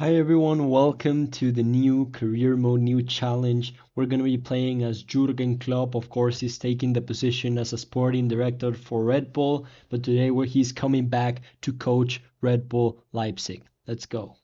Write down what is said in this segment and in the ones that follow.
Hi everyone, welcome to the new career mode, new challenge. We're going to be playing as Jurgen Kloop. Of course, he's taking the position as a sporting director for Red Bull, but today he's coming back to coach Red Bull Leipzig. Let's go.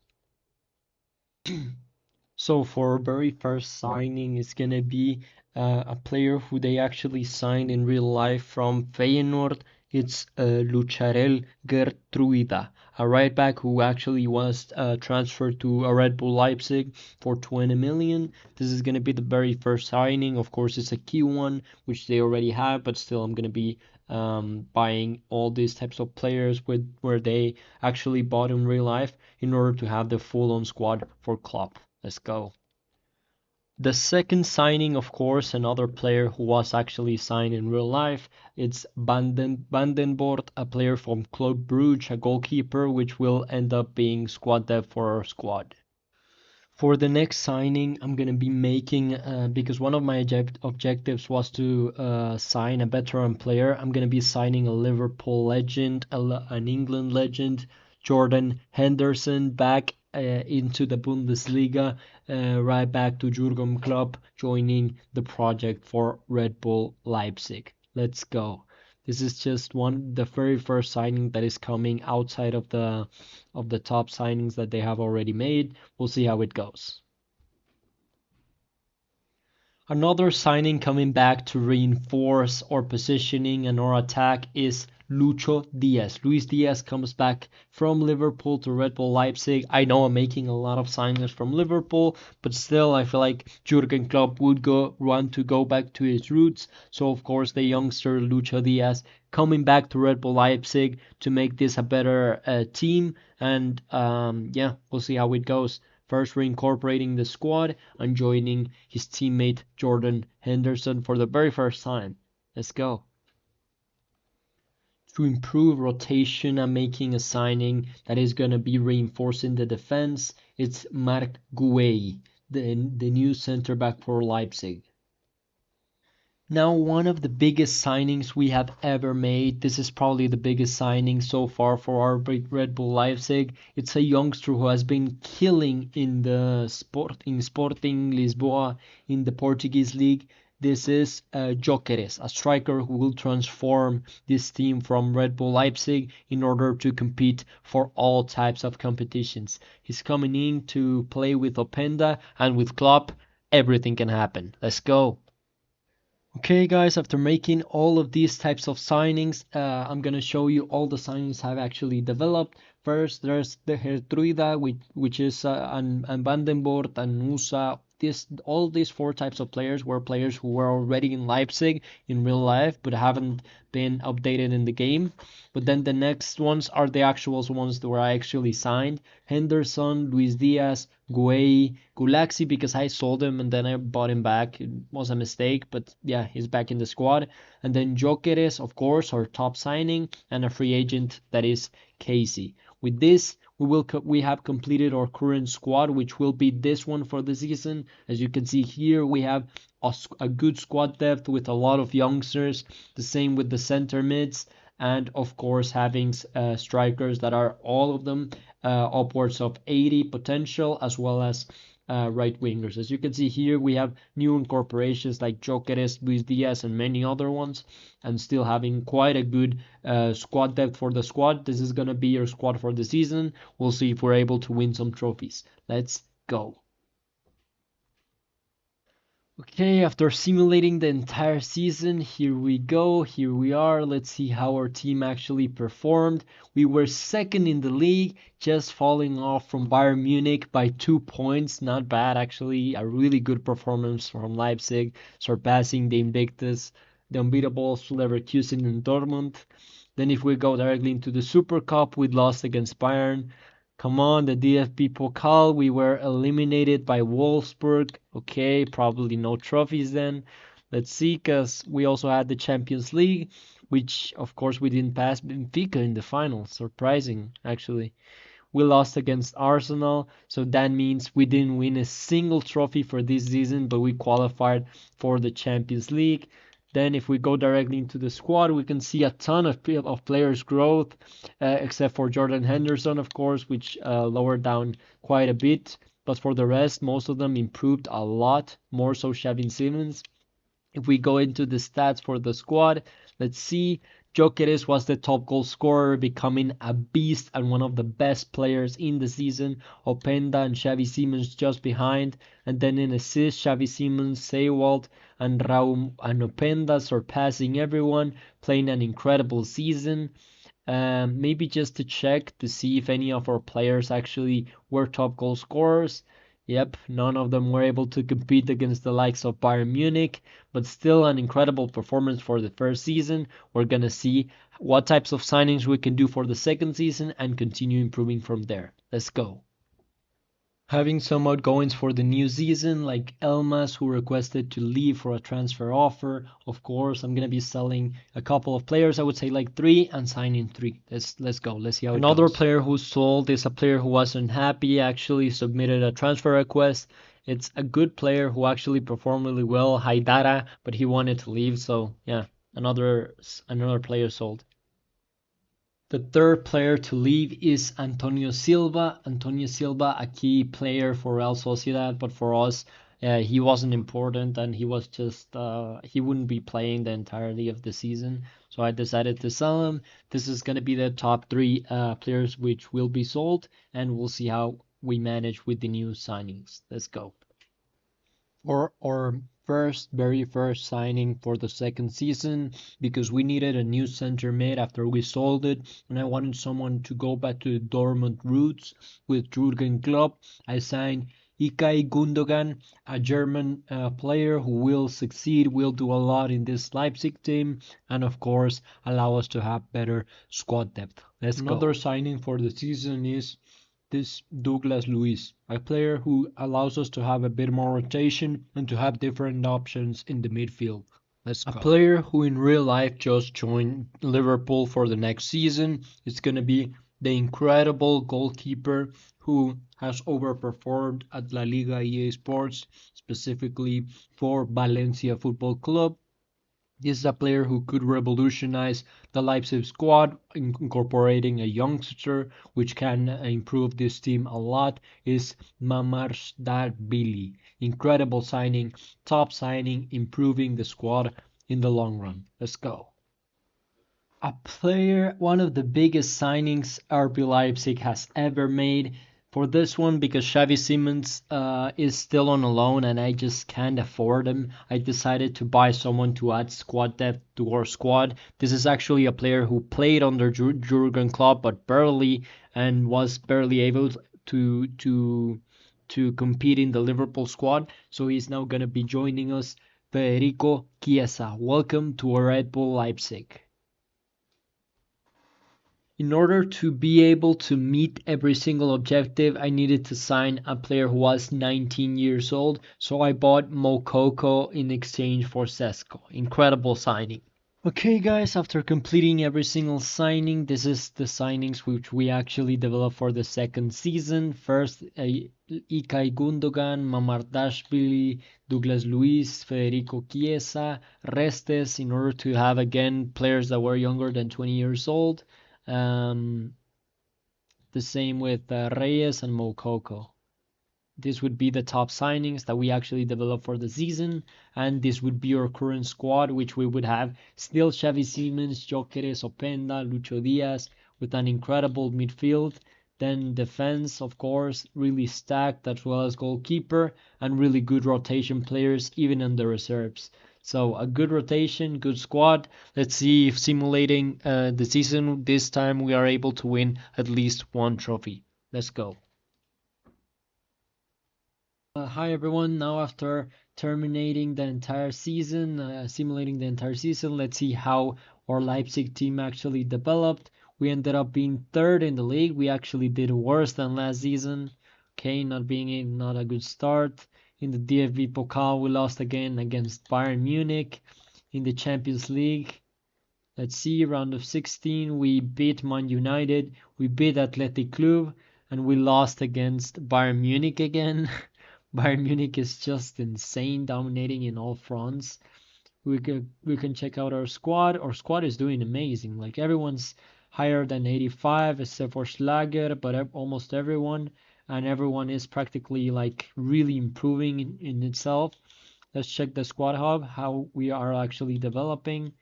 So for our very first signing, it's going to be a player who they actually signed in real life from Feyenoord. It's Lucharel Gertruida, a right back who actually was transferred to Red Bull Leipzig for 20 million. This is going to be the very first signing. Of course, it's a key one, which they already have, but still I'm going to be buying all these types of players where they actually bought in real life in order to have the full-on squad for Klopp. Let's go. The second signing, of course, another player who was actually signed in real life. It's Vandenborg, a player from Club Brugge, a goalkeeper, which will end up being squad depth for our squad. For the next signing, I'm going to be making, because one of my objectives was to sign a veteran player, I'm going to be signing a Liverpool legend, an England legend, Jordan Henderson, back into the Bundesliga, right back to Jurgen Klopp, joining the project for Red Bull Leipzig. Let's go. This is just the very first signing that is coming outside of the top signings that they have already made. We'll see how it goes. Another signing coming back to reinforce our positioning and our attack is Lucho Diaz. Luis Diaz comes back from Liverpool to Red Bull Leipzig. I know I'm making a lot of signings from Liverpool, but still I feel like Jurgen Klopp would want to go back to his roots. So of course the youngster Lucho Diaz coming back to Red Bull Leipzig to make this a better team. And yeah, we'll see how it goes. First reincorporating the squad and joining his teammate Jordan Henderson for the very first time. Let's go. To improve rotation, I'm making a signing that is going to be reinforcing the defense. It's Marc Gueye, the new center back for Leipzig. Now, one of the biggest signings we have ever made. This is probably the biggest signing so far for our Red Bull Leipzig. It's a youngster who has been killing in Sporting Lisboa in the Portuguese league. This is Gyökeres, a striker who will transform this team from Red Bull Leipzig in order to compete for all types of competitions. He's coming in to play with Openda, and with Klopp, everything can happen. Let's go. Okay guys, after making all of these types of signings, I'm gonna show you all the signings I've actually developed. First, there's the Gertruida, which is and Vandenborg and Musa. All these four types of players were players who were already in Leipzig in real life, but haven't been updated in the game. But then the next ones are the actual ones that were actually signed. Henderson, Luis Diaz, Gueye, Gulaxi, because I sold him and then I bought him back. It was a mistake, but yeah, he's back in the squad. And then Gyökeres, of course, our top signing, and a free agent that is Casey. With this, we have completed our current squad, which will be this one for the season. As you can see here, we have a good squad depth with a lot of youngsters. The same with the center mids, and of course having strikers that are all of them upwards of 80 potential, as well as right wingers. As you can see here, we have new incorporations like Gyökeres, Luis Diaz, and many other ones, and still having quite a good squad depth for the squad. This is going to be your squad for the season. We'll see if we're able to win some trophies. Let's go. Okay, after simulating the entire season, here we go, here we are. Let's see how our team actually performed. We were second in the league, just falling off from Bayern Munich by 2 points. Not bad, actually. A really good performance from Leipzig, surpassing the Invictus, the unbeatable Leverkusen and Dortmund. Then if we go directly into the Super Cup, we lost against Bayern. Come on, the DFB Pokal, we were eliminated by Wolfsburg. Okay, probably no trophies then. Let's see, because we also had the Champions League, which of course we didn't pass Benfica in the final. Surprising, actually. We lost against Arsenal, so that means we didn't win a single trophy for this season, but we qualified for the Champions League. Then if we go directly into the squad, we can see a ton of players growth, except for Jordan Henderson, of course, which lowered down quite a bit. But for the rest, most of them improved a lot, more so Xavi Simons. If we go into the stats for the squad, let's see. Gyökeres was the top goal scorer, becoming a beast and one of the best players in the season. Openda and Xavi Simons just behind. And then in assists, Xavi Simons, Seiwald, and Raum and Openda surpassing everyone, playing an incredible season. Maybe just to check to see if any of our players actually were top goal scorers. Yep, none of them were able to compete against the likes of Bayern Munich, but still an incredible performance for the first season. We're going to see what types of signings we can do for the second season and continue improving from there. Let's go. Having some outgoings for the new season, like Elmas, who requested to leave for a transfer offer. Of course, I'm gonna be selling a couple of players. I would say like 3 and signing 3. Let's go. Let's see how it goes. Another player who sold is a player who wasn't happy. Actually, submitted a transfer request. It's a good player who actually performed really well, Haidara, but he wanted to leave. So yeah, another player sold. The third player to leave is Antonio Silva. Antonio Silva, a key player for Real Sociedad, but for us, he wasn't important and he was just, he wouldn't be playing the entirety of the season. So I decided to sell him. This is going to be the top 3 players which will be sold, and we'll see how we manage with the new signings. Let's go. For our very first signing for the second season, because we needed a new center mid after we sold it, and I wanted someone to go back to the Dortmund roots with Jurgen Kloop. I signed Ilkay Gundogan, a German player who will succeed, will do a lot in this Leipzig team, and of course allow us to have better squad depth. Let's go. Another signing for the season is this Douglas Luiz, a player who allows us to have a bit more rotation and to have different options in the midfield. Let's go. A player who in real life just joined Liverpool for the next season. It's going to be the incredible goalkeeper who has overperformed at La Liga EA Sports, specifically for Valencia Football Club. This is a player who could revolutionize the Leipzig squad, incorporating a youngster which can improve this team a lot. Is Mamarshvili. Incredible signing, top signing, improving the squad in the long run. Let's go. A player, one of the biggest signings RB Leipzig has ever made. For this one, because Xavi Simons is still on a loan and I just can't afford him, I decided to buy someone to add squad depth to our squad. This is actually a player who played under Jurgen Klopp, but barely, and was barely able to compete in the Liverpool squad. So he's now going to be joining us, Federico Chiesa. Welcome to Red Bull Leipzig. In order to be able to meet every single objective, I needed to sign a player who was 19 years old, so I bought Moukoko in exchange for Sesko. Incredible signing. Okay guys, after completing every single signing, this is the signings which we actually developed for the second season. First, Ilkay Gundogan, Mamardashvili, Douglas Luiz, Federico Chiesa, Restes, in order to have again players that were younger than 20 years old. The same with Reyes and Moukoko. This would be the top signings that we actually developed for the season, and this would be our current squad, which we would have still Xavi Simons, Gyökeres, Openda, Lucho Diaz, with an incredible midfield. Then defense, of course, really stacked, as well as goalkeeper, and really good rotation players, even in the reserves. So a good rotation, good squad. Let's see if simulating the season this time we are able to win at least one trophy. Let's go. Hi everyone, now after terminating the entire season, simulating the entire season, let's see how our Leipzig team actually developed. We ended up being third in the league. We actually did worse than last season. Okay, not a good start. In the DFB Pokal, we lost again against Bayern Munich. In the Champions League, let's see, round of 16, we beat Man United, we beat Athletic Club, and we lost against Bayern Munich again. Bayern Munich is just insane, dominating in all fronts. we can check out our squad. Our squad is doing amazing. Like everyone's higher than 85 except for Schlager, but almost everyone, and everyone is practically like really improving in itself. Let's check the squad hub, how we are actually developing.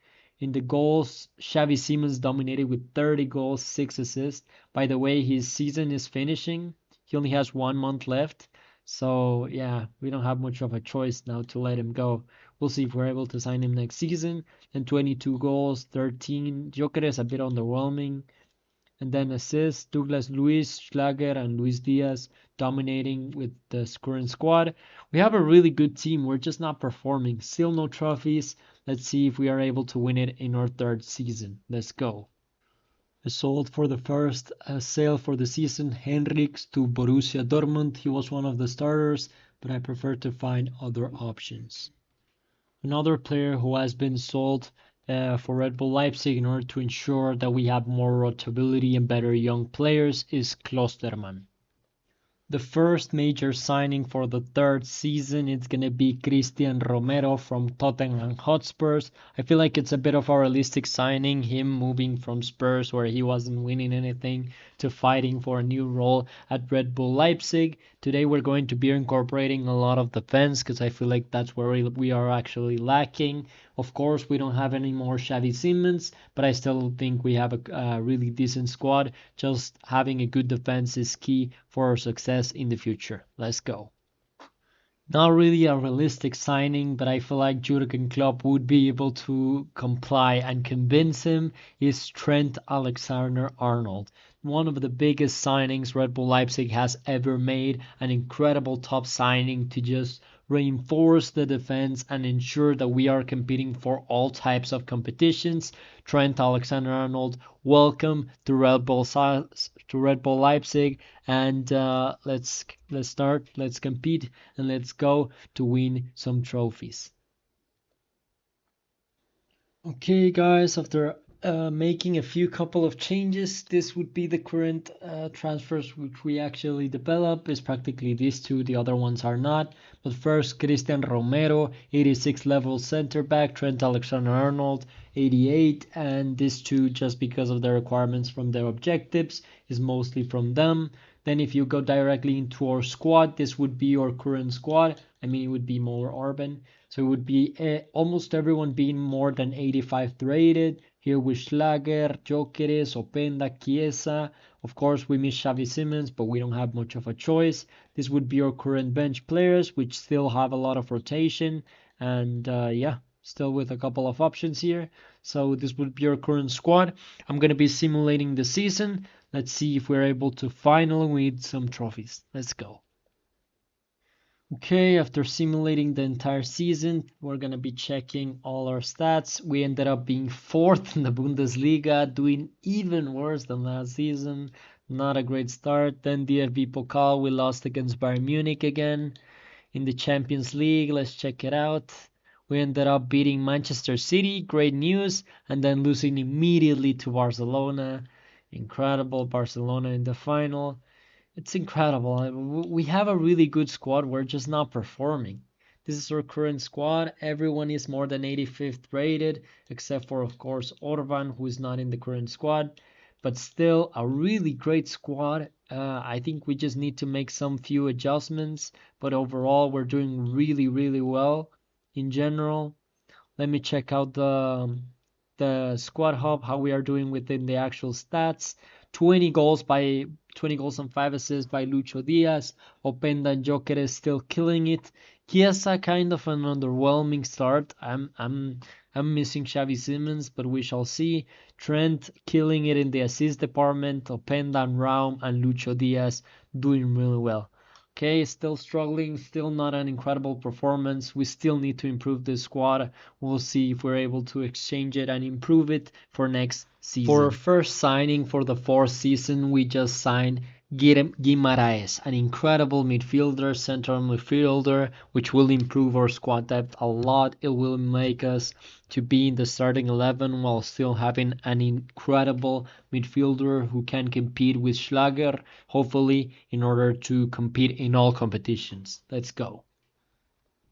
In the goals, Xavi Simons dominated with 30 goals, 6 assists. By the way, his season is finishing. He only has 1 month left. So yeah, we don't have much of a choice now to let him go. We'll see if we're able to sign him next season. And 22 goals, 13. Joker is a bit underwhelming. And then assists, Douglas Luiz, Schlager, and Luis Diaz dominating with the current squad. We have a really good team. We're just not performing. Still no trophies. Let's see if we are able to win it in our third season. Let's go. I sold for the first sale for the season Henriks to Borussia Dortmund. He was one of the starters, but I prefer to find other options. Another player who has been sold for Red Bull Leipzig in order to ensure that we have more rotability and better young players is Klostermann. The first major signing for the third season is going to be Cristian Romero from Tottenham Hotspurs. I feel like it's a bit of a realistic signing, him moving from Spurs where he wasn't winning anything to fighting for a new role at Red Bull Leipzig. Today we're going to be incorporating a lot of defense because I feel like that's where we are actually lacking. Of course, we don't have any more Xavi Simons, but I still think we have a really decent squad. Just having a good defense is key for our success in the future. Let's go. Not really a realistic signing, but I feel like Jurgen Kloop would be able to comply and convince him is Trent Alexander-Arnold. One of the biggest signings Red Bull Leipzig has ever made, an incredible top signing to just reinforce the defense and ensure that we are competing for all types of competitions. Trent Alexander-Arnold, welcome to Red Bull Leipzig, and let's start, let's compete, and let's go to win some trophies. Okay, guys, after making a few couple of changes, this would be the current transfers which we actually develop. Is practically these two, the other ones are not. But first, Cristian Romero, 86 level center back, Trent Alexander-Arnold, 88, and these two, just because of the requirements from their objectives, is mostly from them. Then if you go directly into our squad, this would be our current squad. I mean, it would be more urban. So it would be almost everyone being more than 85 rated. Here with Schlager, Jokeres, Openda, Chiesa. Of course, we miss Xavi Simons, but we don't have much of a choice. This would be our current bench players, which still have a lot of rotation. And yeah, still with a couple of options here. So this would be our current squad. I'm going to be simulating the season. Let's see if we're able to finally win some trophies. Let's go. Okay, after simulating the entire season, we're going to be checking all our stats. We ended up being 4th in the Bundesliga, doing even worse than last season. Not a great start. Then DFB Pokal, we lost against Bayern Munich again. In the Champions League, let's check it out. We ended up beating Manchester City, great news, and then losing immediately to Barcelona. Incredible, Barcelona in the final. It's incredible. We have a really good squad. We're just not performing. This is our current squad. Everyone is more than 85th rated, except for, of course, Orban, who is not in the current squad. But still, a really great squad. I think we just need to make some few adjustments. But overall, we're doing really, really well in general. Let me check out the squad hub, how we are doing within the actual stats. 20 goals and 5 assists by Lucho Diaz. Openda and Joker is still killing it. Chiesa kind of an underwhelming start. I'm missing Xavi Simons, but we shall see. Trent killing it in the assist department. Openda and Raum and Lucho Diaz doing really well. Okay, still struggling, still not an incredible performance. We still need to improve this squad. We'll see if we're able to exchange it and improve it for next season. For our first signing for the fourth season, we just signed Guimaraes, an incredible midfielder, central midfielder, which will improve our squad depth a lot. It will make us to be in the starting 11 while still having an incredible midfielder who can compete with Schlager, hopefully, in order to compete in all competitions. Let's go.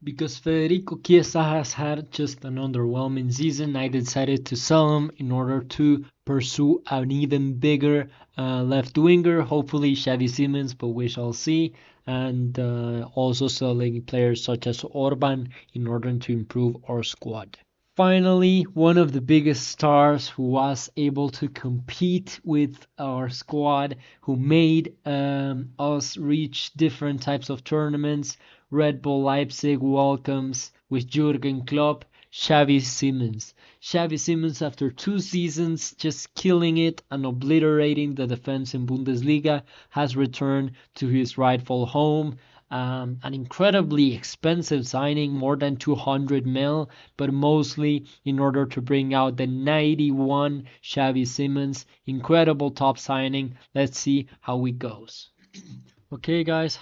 Because Federico Chiesa has had just an underwhelming season, I decided to sell him in order to pursue an even bigger left winger, hopefully Xavi Simons, but we shall see. And also selling players such as Orban in order to improve our squad. Finally, one of the biggest stars who was able to compete with our squad, who made us reach different types of tournaments. Red Bull Leipzig welcomes with Jurgen Kloop, Xavi Simons. Xavi Simons, after 2 seasons just killing it and obliterating the defense in Bundesliga, has returned to his rightful home. An incredibly expensive signing, more than 200 mil, but mostly in order to bring out the 91 Xavi Simons. Incredible top signing. Let's see how it goes. Okay, guys.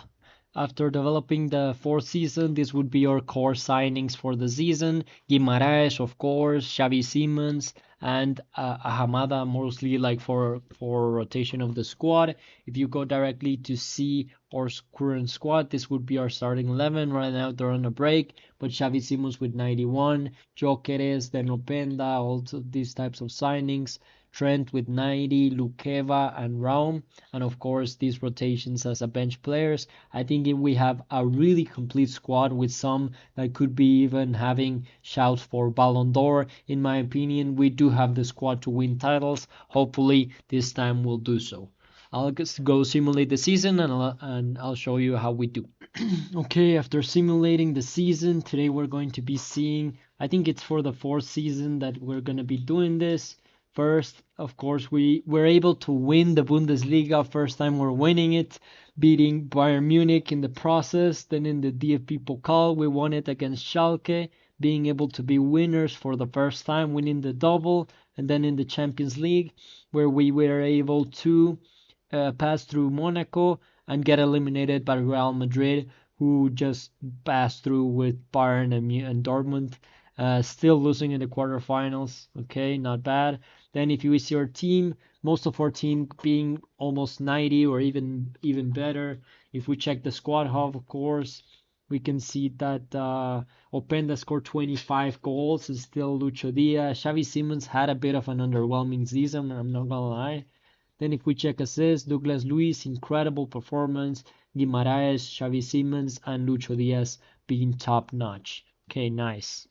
After developing the fourth season, this would be our core signings for the season. Guimaraes, of course, Xavi Simons, and Hamada, mostly like for rotation of the squad. If you go directly to see our current squad, this would be our starting 11. Right now they're on a break, but Xavi Simons with 91, Jokeres, then Openda, also these types of signings. Trent with 90, Lukeva and Raum, and of course these rotations as a bench players. I think if we have a really complete squad with some that could be even having shouts for Ballon d'Or. In my opinion, we do have the squad to win titles. Hopefully this time we'll do so. I'll just go simulate the season and I'll show you how we do. Okay, after simulating the season, today we're going to be seeing, I think it's for the fourth season that we're going to be doing this. First, of course, we were able to win the Bundesliga. First time we're winning it, beating Bayern Munich in the process. Then in the DFB Pokal, we won it against Schalke, being able to be winners for the first time, winning the double. And then in the Champions League, where we were able to pass through Monaco and get eliminated by Real Madrid, who just passed through with Bayern and Dortmund. Still losing in the quarterfinals. Okay, not bad. Then if you see our team, most of our team being almost 90 or even better. If we check the squad hub, of course, we can see that Openda scored 25 goals. It's still Lucho Diaz. Xavi Simons had a bit of an underwhelming season, I'm not gonna lie. Then if we check assists, Douglas Luiz, incredible performance. Guimaraes, Xavi Simons, and Lucho Diaz being top notch. Okay, nice.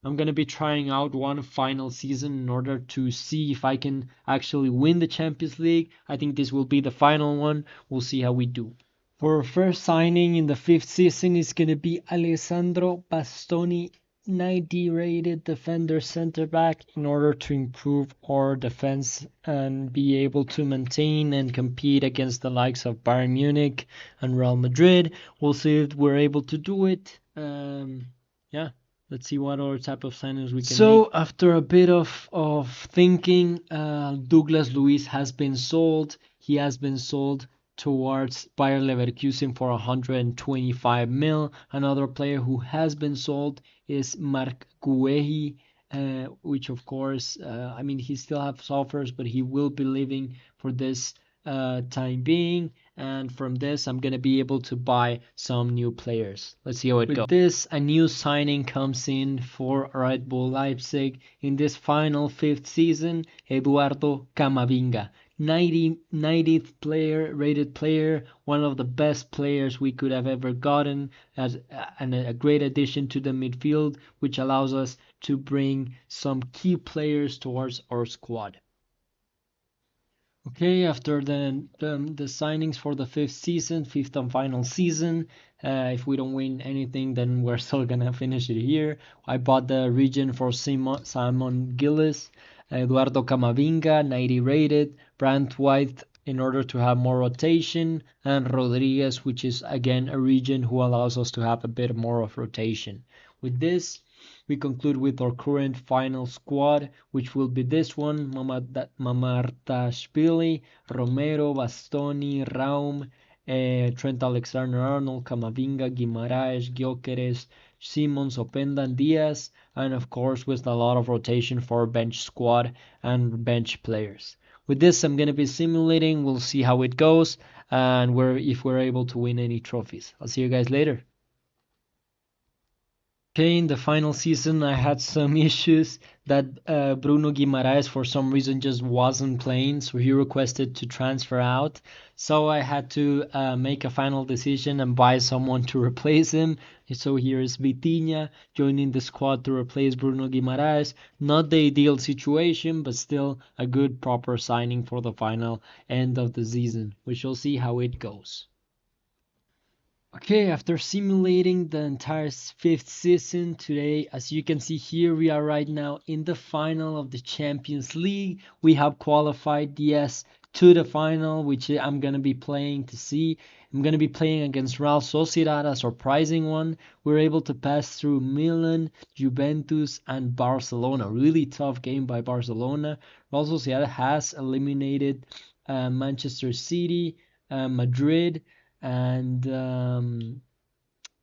I'm going to be trying out one final season in order to see if I can actually win the Champions League. I think this will be the final one. We'll see how we do. For our first signing in the fifth season is going to be Alessandro Bastoni, 90 rated defender center back, in order to improve our defense and be able to maintain and compete against the likes of Bayern Munich and Real Madrid. We'll see if we're able to do it. Yeah. Let's see what other type of signings we can make. So after a bit of thinking, Douglas Luiz has been sold. He has been sold towards Bayer Leverkusen for 125 mil. Another player who has been sold is Mark Guehi, which of course, I mean, he still has offers, but he will be leaving for this time being. And from this, I'm going to be able to buy some new players. Let's see how it goes. With this, a new signing comes in for Red Bull Leipzig in this final fifth season, Eduardo Camavinga. 90th player, rated player, one of the best players we could have ever gotten, as a great addition to the midfield, which allows us to bring some key players towards our squad. Okay, after the signings for the fifth and final season, if we don't win anything, then we're still gonna finish it here. I bought the region for Simon Gillis, Eduardo Camavinga, 90 rated, Brandt White in order to have more rotation, and Rodriguez, which is again a region who allows us to have a bit more of rotation. With this, we conclude with our current final squad, which will be this one: Mamartashvili, Romero, Bastoni, Raum, Trent Alexander-Arnold, Camavinga, Guimaraes, Gyökeres, Simons, Openda, and Diaz, and of course with a lot of rotation for our bench squad and bench players. With this, I'm going to be simulating. We'll see how it goes and if we're able to win any trophies. I'll see you guys later. Okay, in the final season, I had some issues that Bruno Guimaraes, for some reason, just wasn't playing, so he requested to transfer out. So I had to make a final decision and buy someone to replace him. So here is Vitinha joining the squad to replace Bruno Guimaraes. Not the ideal situation, but still a good, proper signing for the final end of the season. We shall see how it goes. Okay, after simulating the entire fifth season today, as you can see here, we are right now in the final of the Champions League. We have qualified, yes, to the final, which I'm going to be playing to see. I'm going to be playing against Real Sociedad, a surprising one. We're able to pass through Milan, Juventus, and Barcelona. Really tough game by Barcelona. Real Sociedad has eliminated Manchester City, Madrid, and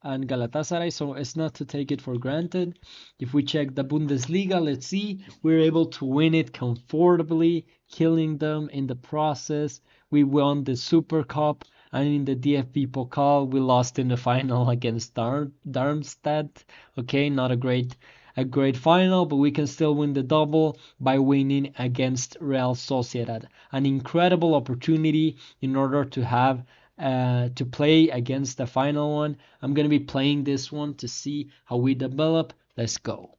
Galatasaray, so it's not to take it for granted. If we check the Bundesliga, let's see, we're able to win it comfortably, killing them in the process. We won the Super Cup, and in the DFB Pokal, we lost in the final against Darmstadt. Okay, not a great final, but we can still win the double by winning against Real Sociedad. An incredible opportunity in order to have to play against the final one. I'm going to be playing this one to see how we develop. Let's go.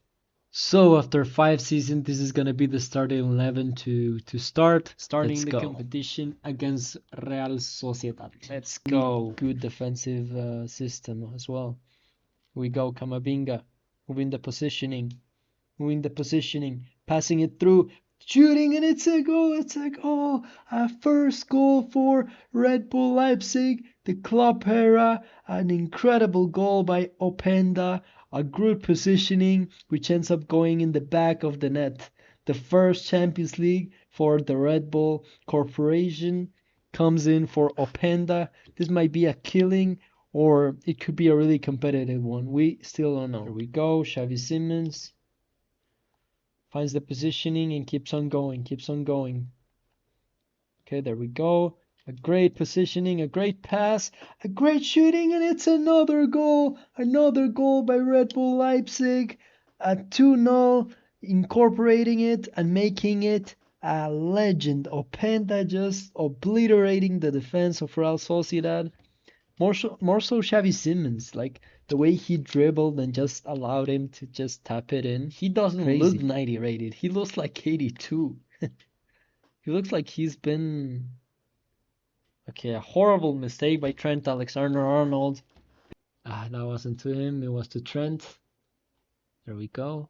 So after 5 seasons, this is going to be the starting 11 to starting the competition against Real Sociedad. Let's go. Good defensive system as well. Here we go, Camavinga, moving the positioning, passing it through, shooting, and it's a goal, a first goal for Red Bull Leipzig, the Kloop era, an incredible goal by Openda, a good positioning, which ends up going in the back of the net. The first Champions League for the Red Bull Corporation comes in for Openda. This might be a killing, or it could be a really competitive one. We still don't know. Here we go, Xavi Simons finds the positioning and keeps on going. Okay, there we go. A great positioning, a great pass, a great shooting, and it's another goal. Another goal by Red Bull Leipzig. A 2-0, incorporating it and making it a legend. Openda just obliterating the defense of Real Sociedad. More so Xavi Simons, like the way he dribbled and just allowed him to just tap it in. He doesn't look 90 rated. He looks like 82. He looks like he's been... Okay, a horrible mistake by Trent Alexander-Arnold. That wasn't to him, it was to Trent. There we go.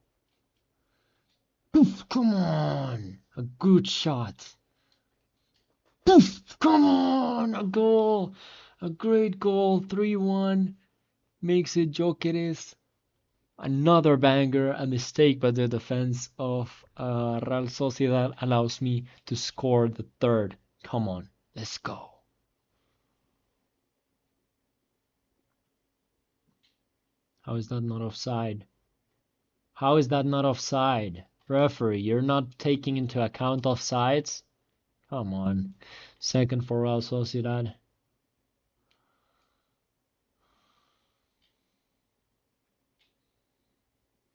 Poof, come on! A good shot. Poof, come on! A goal! A great goal, 3-1. Makes it Jokeres. Another banger, a mistake by the defense of Real Sociedad allows me to score the third. Come on, let's go. How is that not offside? How is that not offside? Referee, you're not taking into account offsides? Come on. Second for Real Sociedad.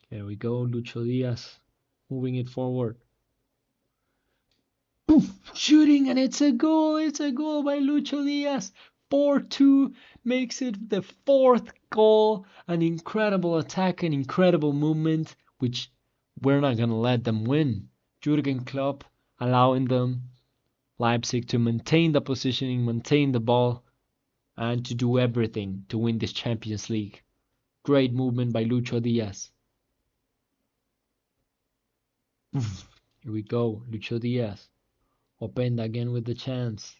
Here we go, Lucho Diaz moving it forward. Poof, shooting, and it's a goal by Lucho Diaz. 4-2 makes it the fourth goal. An incredible attack, an incredible movement, which we're not going to let them win. Jurgen Kloop allowing them, Leipzig, to maintain the positioning, maintain the ball, and to do everything to win this Champions League. Great movement by Lucho Diaz. Here we go, Lucho Diaz. Openda again with the chance.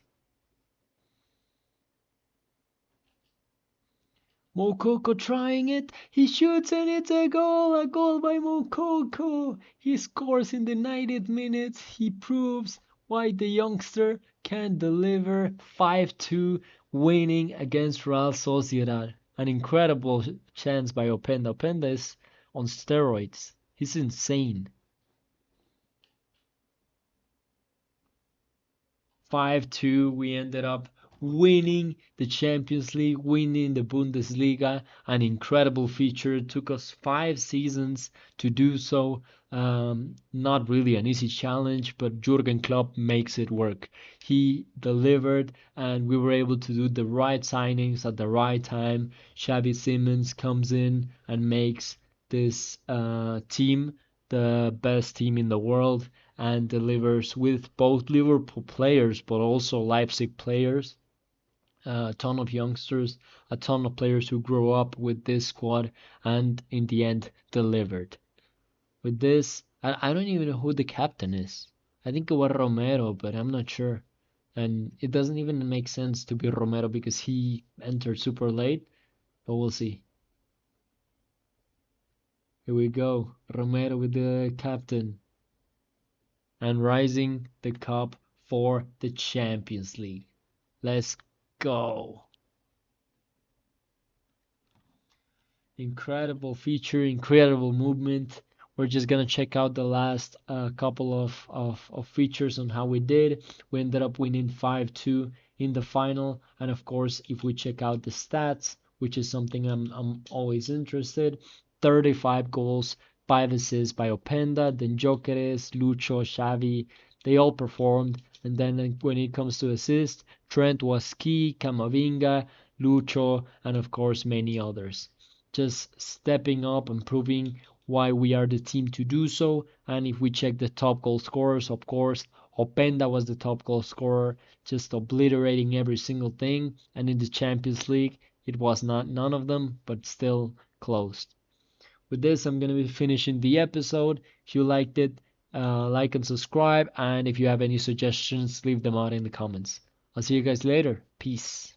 Moukoko trying it, he shoots and it's a goal by Moukoko. He scores in the 90th minute, he proves why the youngster can deliver. 5-2 winning against Real Sociedad. An incredible chance by Openda. Openda is on steroids, he's insane. 5-2, we ended up winning the Champions League, winning the Bundesliga, an incredible feature. It took us 5 seasons to do so. Not really an easy challenge, but Jurgen Klopp makes it work. He delivered, and we were able to do the right signings at the right time. Xavi Simons comes in and makes this team the best team in the world and delivers with both Liverpool players but also Leipzig players. A ton of youngsters, a ton of players who grow up with this squad and in the end delivered. With this, I don't even know who the captain is. I think it was Romero, but I'm not sure. And it doesn't even make sense to be Romero because he entered super late, but we'll see. Here we go. Romero with the captain and rising the cup for the Champions League. Let's go. Incredible feature, incredible movement. We're just gonna check out the last couple of features on how we did. We ended up winning 5-2 in the final, and of course, if we check out the stats, which is something I'm always interested, 35 goals, 5 assists by Openda, then Gyökeres, Lucho, Xavi, they all performed. And then when it comes to assists, Trent was key, Camavinga, Lucho, and of course many others. Just stepping up and proving why we are the team to do so. And if we check the top goal scorers, of course, Openda was the top goal scorer, just obliterating every single thing. And in the Champions League, it was not none of them, but still close. With this, I'm going to be finishing the episode. If you liked it, like and subscribe. And if you have any suggestions, leave them out in the comments. I'll see you guys later. Peace.